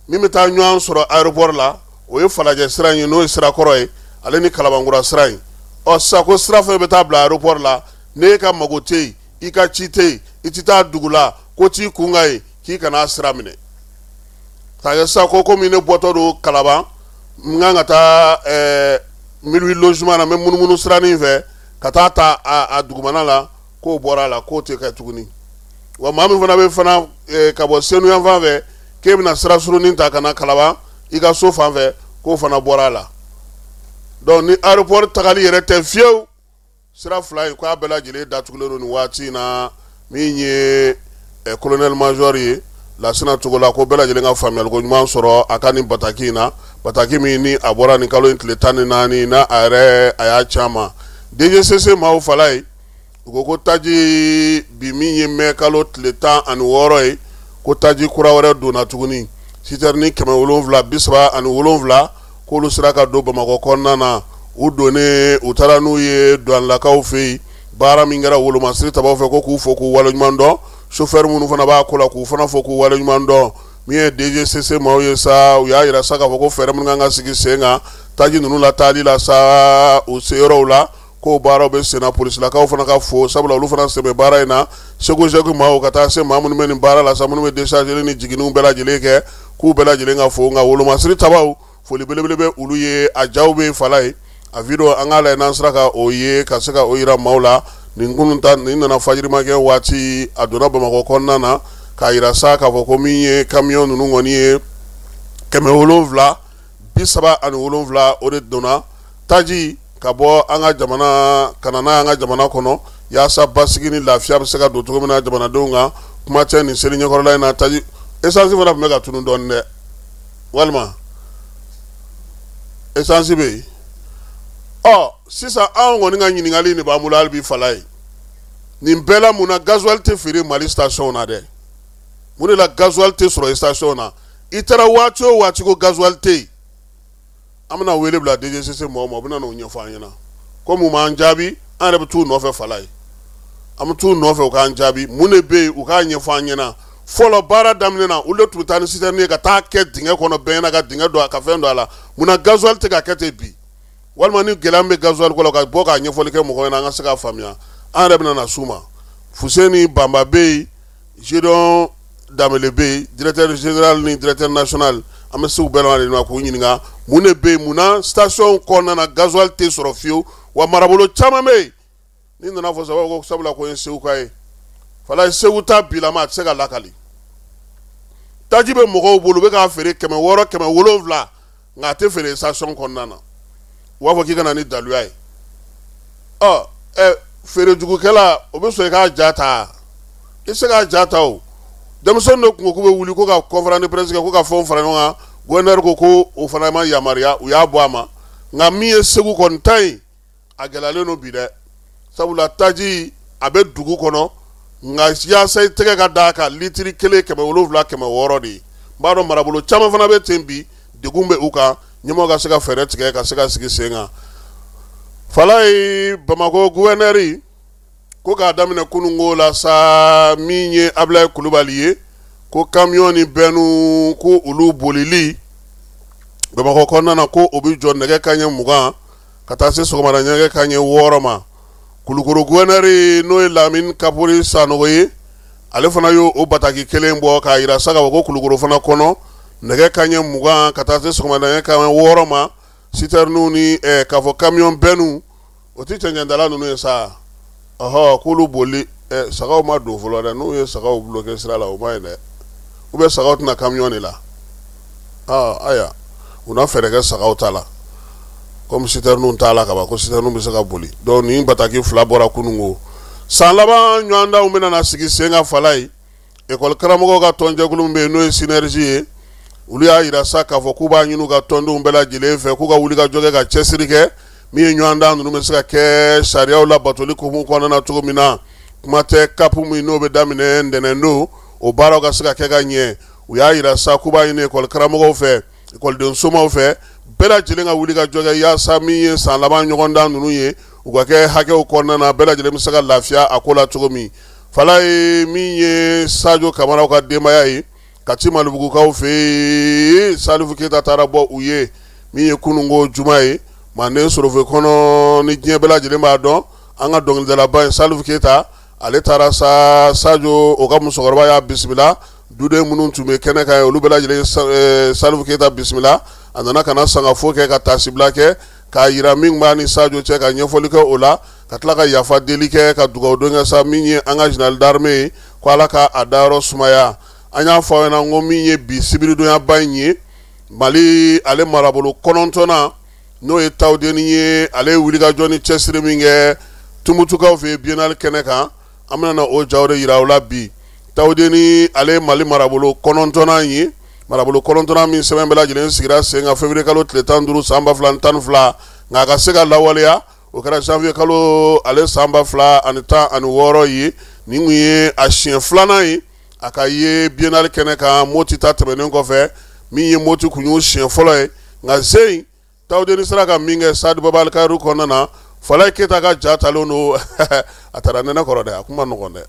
min bɛ taa ɲɔgɔn sɔrɔ aéroport la o ye falajɛ sira in ye n'o ye sira kɔrɔ ye ale ni kalabankura sira in sisan ko sira fɛn bɛ taa bila aéroport la n'e ka mago tɛ yen i ka ci tɛ yen i tɛ taa dugu la ko t'i kun ka ye k'i kana sira minɛ k'a kɛ sisan ko komi ne bɔtɔ don Kalaban n kan ka taa Milwi logement na n bɛ munumunu siranin fɛ ka taa ta a dugumana la k'o bɔra a la k'o tɛ kɛ tuguni wa maa min fana bɛ fana ka bɔ Senu yan fan fɛ k'e bɛna sira surunin ta ka na Kalaban i ka so fan fɛ k'o fana bɔra a la donc ni aéroport tagali yɛrɛ tɛ fiyewu sira fila in ko a bɛɛ lajɛlen datugulen don nin waati na min ye colonel major ye lasina cogo la ko bɛɛ lajɛlen ka faamuyali ko ɲuman sɔrɔ a ka nin bataki in na bataki min ni a bɔra nin kalo in tile 14 na a yɛrɛ a y'a caman DGCC maaw fala ye u ko taji bi min ye mɛn kalo tile 16 ye ko taji kura wɛrɛ donna tuguni citerne 737 k'olu sera ka don Bamakɔ kɔnɔna na u donnen u taara n'u ye douanelakaw fɛ yen baara min kɛra wolomasiri tabaw fɛ ko k'u fo k'u waleɲuman dɔn chauffeur minnu fana b'a ko la k'u fana fo k'u waleɲuman dɔn min ye DGCC maaw ye sa u y'a yira sa k'a fɔ ko fɛɛrɛ minnu kan ka sigi sen kan taji ninnu la taali la sa u se yɔrɔw la ko baaraw bɛ sen na polisilakaw fana ka fo sabula olu fana sen bɛ baara in na segu maaw ka taa se maa minnu bɛ nin baara la sa minnu bɛ décharger ni jiginniw bɛɛ lajɛlen kɛ k'u bɛɛ lajɛlen ka fo nka wolomasiri tabaw foli belebele bɛ olu ye a jaw bɛ fala ye a video an k'a lajɛ n'an sera ka o ye ka se ka o yira maaw la nin kunun ta nin nana fajirimakɛ waati a donna Bamakɔ kɔnɔna na k'a yira sa k'a fɔ ko min ye camion ninnu kɔni ye 777 o de donna taji ka bɔ an ka jamana kana n'a an ka jamana kɔnɔ yaasa basigi ni lafiya bɛ se ka don cogo min na jamanadenw kan kuma tɛ nin seli ɲɛkɔrɔla in na taji essence fana tun bɛ ka tunun dɔɔnin dɛ walima essence bɛ yen sisan anw kɔni ka ɲininkali de b'an bolo hali bi fala ye nin bɛɛ la mun na gasoil tɛ feere Mali station na dɛ mun de la gasoil tɛ sɔrɔ station na i taara waati o waati ko gasoil tɛ yen an bɛna wele bila DGCC mɔgɔw ma u bɛna n'o ɲɛfɔ an ɲɛna ko mun b'an jaabi an yɛrɛ bɛ t'u nɔfɛ fala ye an bɛ t'u nɔfɛ u k'an jaabi mun de bɛ yen u k'a ɲɛfɔ an ɲɛna fɔlɔ baara daminɛ na olu de tun bɛ taa ni citerne ye ka taa kɛ dingɛ kɔnɔ bɛɛ ɲɛna ka dingɛ don a ka fɛn don a la mun na gasoil tɛ ka kɛ ten bi walima ni gɛlɛya bɛ gasoil ko la ka bɔ k'a ɲɛfɔli kɛ mɔgɔw ɲɛna an ka se k'a faamuya an yɛrɛ bɛna na s'u ma Fuseni Bamba bɛ yen Gédon Damele bɛ yen directeur général ni directeur national an bɛ se u bɛɛ la de ma k'u ɲininka mun de bɛ yen mun na station kɔnɔna na gasoil tɛ sɔrɔ fiyewu wa marabolo caman bɛ yen ni nana fɔ sababu ko sabula ko ye Segu ka ye fala Segu ta bilama a tɛ se ka lakali taji bɛ mɔgɔw bolo u bɛ k'a feere 600 700 nka a tɛ feere station kɔnɔna na u b'a fɔ k'i ka na ni daluya ye feerejugukɛla o bɛ sɔn i k'a ja ta i tɛ se k'a ja ta o denmisɛnnin dɔ tun ko k'u bɛ wuli ko ka conférence de presse kɛ ko ka fɛnw fara ɲɔgɔn kan gouverneur ko o fana ma yamaruya u y'a bɔ a ma nka min ye Segu kɔni ta ye a gɛlɛyalen don bi dɛ sabula taji a bɛ dugu kɔnɔ nka yaasa i tɛgɛ ka d'a kan litiri 1 700 600 de ye n b'a dɔn marabolo caman fana bɛ ten bi degun bɛ u kan ɲɛmɔgɔ ka se ka fɛɛrɛ tigɛ ka se ka sigi sen kan fala ye Bamakɔ gouverneur ko k'a daminɛ kunungo la sa min ye Ablaye Kulubali ye ko camion ni bɛnnu ko olu bolili Bamakɔ kɔnɔna na ko o bɛ jɔ nɛgɛ kanɲɛ 20 ka taa se sɔgɔmada nɛgɛ kanɲɛ 6 ma Kulukoro gouverneur n'o ye Lamine Kapori Sanogo ye ale fana y'o bataki kelen bɔ k'a yira sa k'a fɔ ko Kulukoro fana kɔnɔ nɛgɛ kanɲɛ 20 ka taa se sɔgɔmada nɛgɛ kanɲɛ 6 ma citerne ni k'a fɔ camion bɛnnu o tɛ cɛncɛndala ninnu ye sa k'olu boli sagaw ma don fɔlɔ dɛ n'u ye sagaw bloqué sira la o ma ye dɛ ou bien sagaw tɛna camion de la aya u na fɛɛrɛ kɛ sagaw ta la comme citerne t'a la ka ban ko citerne bɛ se ka boli donc nin bataki 2 bɔra kunungo san laban ɲɔgɔndanw bɛna na sigi sen kan fala ye école karamɔgɔw ka tɔnjɛkulu min bɛ yen n'o ye synergie ye olu y'a yira sa k'a fɔ k'u b'a ɲini u ka tɔndenw bɛɛ lajɛlen fɛ k'u ka wuli ka jɔ kɛ ka cɛsiri kɛ min ye ɲɔgɔndan ninnu bɛ se ka kɛ sariyaw labatoli hukumu kɔnɔna na cogo min na kuma tɛ kapu min n'o bɛ daminɛ ntɛnɛndon o baaraw ka se ka kɛ ka ɲɛ u y'a yira sa k'u b'a ɲini école karamɔgɔw fɛ école somaw fɛ bɛɛ lajɛlen ka wuli ka jɔ kɛ yaasa min ye san laban ɲɔgɔndan ninnu ye u ka kɛ hakɛw kɔnɔna na bɛɛ lajɛlen bɛ se ka lafiya a ko la cogo min fala ye min ye Sadio Kamaraw ka denbaya ye Kati Malibugukaw fɛ yen Salifu Keyita taara bɔ u ye min ye kunungo juma ye Manden Sorofe kɔnɔ ni diɲɛ bɛɛ lajɛlen b'a dɔn an ka dɔnkilidalaba ye Salifu Keyita ale taara sa Sadio o ka musokɔrɔba y'a bisimila duden minnu tun bɛ kɛnɛ kan olu bɛɛ lajɛlen Salifu Keyita bisimila a nana ka na sangafo kɛ ka tasibila kɛ k'a yira min b'a ni Sadio cɛ ka ɲɛfɔli kɛ o la ka tila ka yafa deli kɛ ka dugawu don kɛ sa min ye an ka général d'armée ye ko Ala ka a dayɔrɔ sumaya an y'a fɔ aw ɲɛna ko min ye bi sibiridonyaba in ye Mali ale marabolo 9nan n'o ye Tawudeni ye ale ye wulikajɔ ni cɛsiri min kɛ Tumutukaw fe biennale kɛnɛ kan an bɛna na o jaw de yira u la bi Tawudeni ale Mali marabolo kɔnɔntɔnnan ye marabolo kɔnɔntɔnnan min sɛbɛn bɛɛ lajɛlen sigira sen kan février kalo tile 15 san 2012 nka a ka se ka lawaleya o kɛra janvier kalo ale san 2016 ye nin kun ye a siɲɛ filanan ye a ka ye biennale kɛnɛ kan Moti ta tɛmɛnen kɔfɛ min ye Moti kun y'o siɲɛ fɔlɔ ye nka sen Tawudeni sera ka min kɛ Sadi Baba Alkayiru kɔnɔna na Falaye Keyita ka ja talen don a taara nɛnɛ kɔrɔ dɛ a kun ma nɔgɔn dɛ.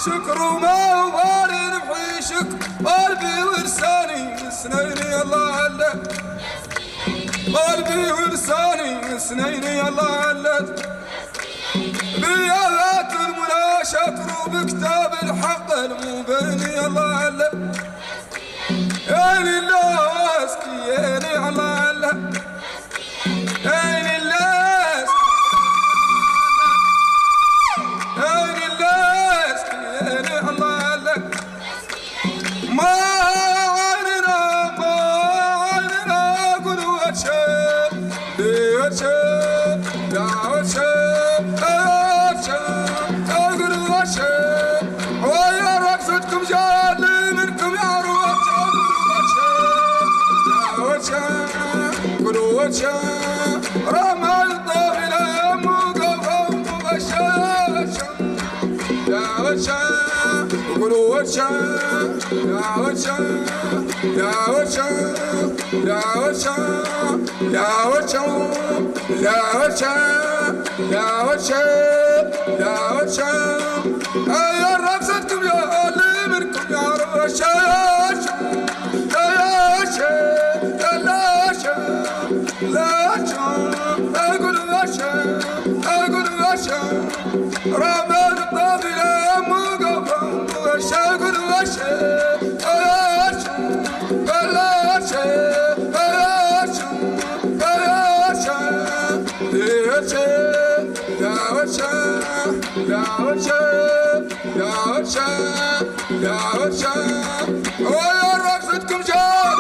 شكر وما وباري نبحيشك قلبي ولساني سنيني الله على قلبي ولساني سنيني الله على بيالات المنى شكر بكتاب الحق المبيني الله على يا الله اسكيني الله على يا الله رمى الطفل مقفى مغشاشا يا وجه قولوا وجه يا وجه يا وجه يا وجه يا وجه يا وجه يا وجه يا وجه يا رقصتكم يا اللي منكم يا رشاش يا شيخ لا شيخ لا شيخ أقول غشا أقول غشا رمى الطفل مقفى غشا أقول غشا لا شيخ لا شيخ لا شيخ يا وجه يا وجه يا وجه يا وجه ويا رقصتكم جاب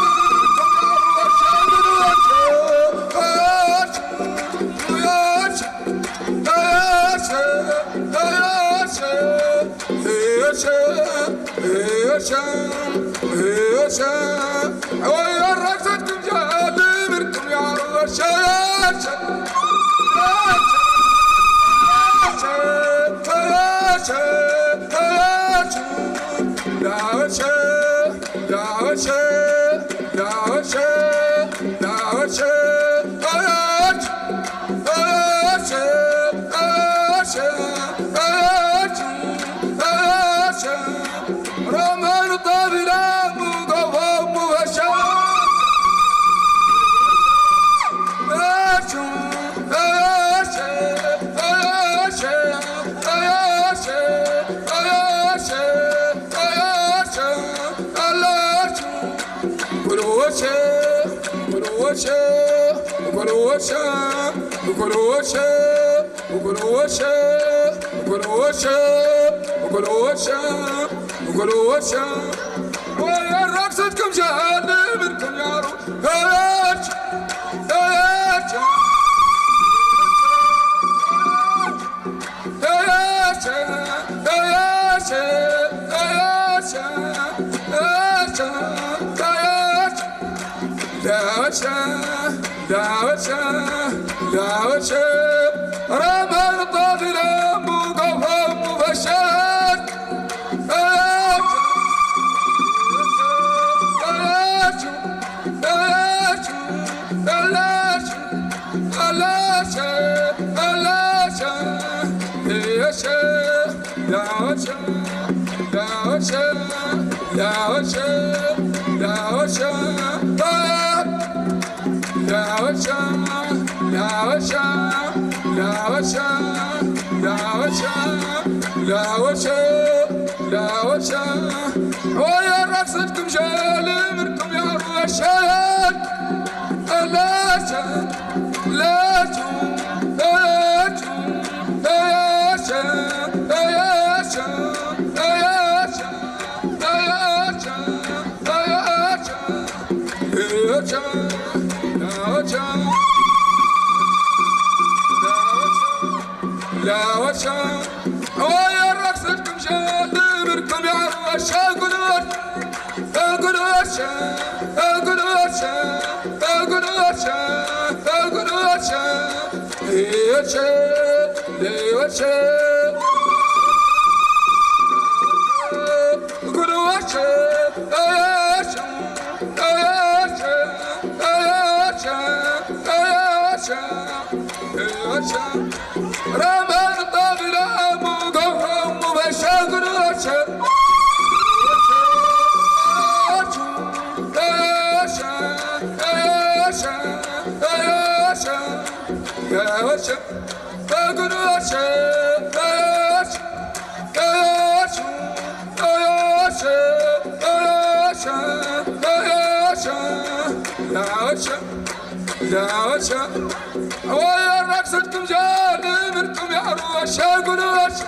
ويا رقصتكم جاب منكم يا رشاش رمان طابلا مقفى مغشا ويا رقصتكم جهل منكم يا روح رمى الطفل مقفى مغشاش ويا رقصتكم جال منكم يا رشاد لا لا لا وشا ويا رقصتكم شادمركم يا عروشة قلوشة رمان طابل أبو قوم مبشر ويا رقصتكم جانبكم يا عروشة قلوشة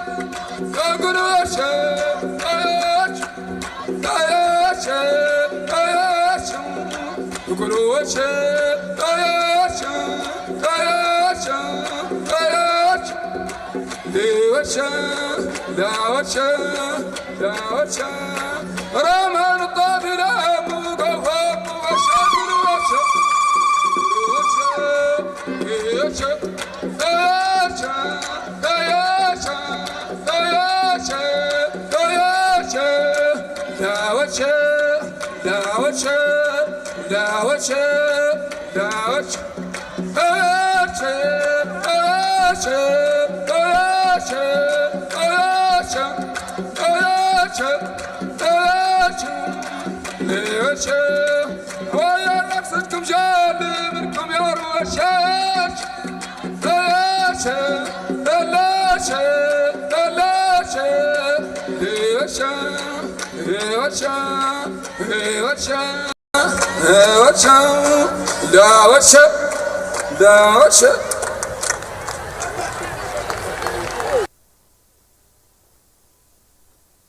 رمان الطابل أبو قوام ويا رقصتكم جانبكم يا روشاش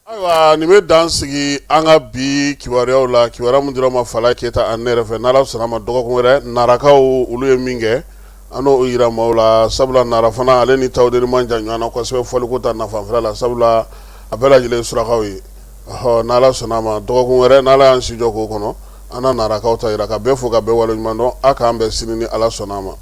Ayiwa nin bɛ dan sigi an ka bi kibaruyaw la kibaruya mun dira ma Fala Keyita ani ne yɛrɛ fɛ n'Ala sɔnna a ma dɔgɔkun wɛrɛ narakaw olu ye min kɛ an n'o yira maaw la sabula nara fana ale ni Tawudeni man jan ɲɔgɔn na kosɛbɛ fɔliko ta nafanfɛla la sabula a bɛɛ lajɛlen surakaw ye n'Ala sɔnna a ma dɔgɔkun wɛrɛ n'Ala y'an si jɔ k'o kɔnɔ an na narakaw ta yira ka bɛɛ fo ka bɛɛ waleɲuman dɔn a k'an bɛn sini ni Ala sɔnna a ma.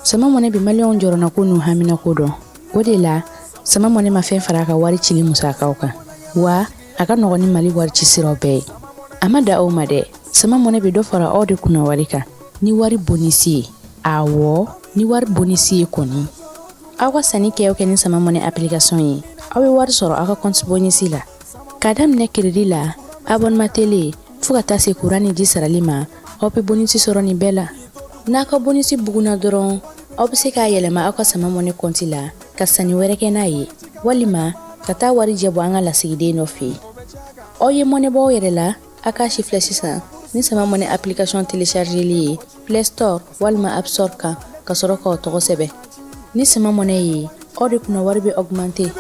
Sama mɔnɛ bi maliyɛnw jɔrɔna ko n'u hamina ko dɔn o de la sama mɔnɛ ma fɛn fara a ka wari cili musakaw kan wa a ka nɔgɔn ni Mali wari ci siraw bɛɛ ye a ma da aw ma dɛ sama mɔnɛ bi dɔ fara aw de kunna wari kan ni wari bonisi ye awɔ ni wari bonisi ye kɔni aw ka sanni kɛ ni sama mɔnɛ application ye aw bɛ wari sɔrɔ aw ka compte bonisi la ka daminɛ crédit la abonnement télé fo ka taa se courant ni ji sarali ma aw bɛ bonisi sɔrɔ nin bɛɛ la n'a ka bonisi buguna dɔrɔn aw bɛ se k'a yɛlɛma aw ka sama mɔnɛ compte la ka sanni wɛrɛ kɛ n'a ye walima ka taa wari jɛbɔ an ka lasigiden dɔ fɛ yen aw ye mɔnɛ bɔ aw yɛrɛ la a k'a si filɛ sisan ni sama mɔnɛ application téléchargeli ye Play Store walima App Store kan ka sɔrɔ k'aw tɔgɔ sɛbɛn ni sama mɔnɛ ye aw de kunna wari bɛ augmenter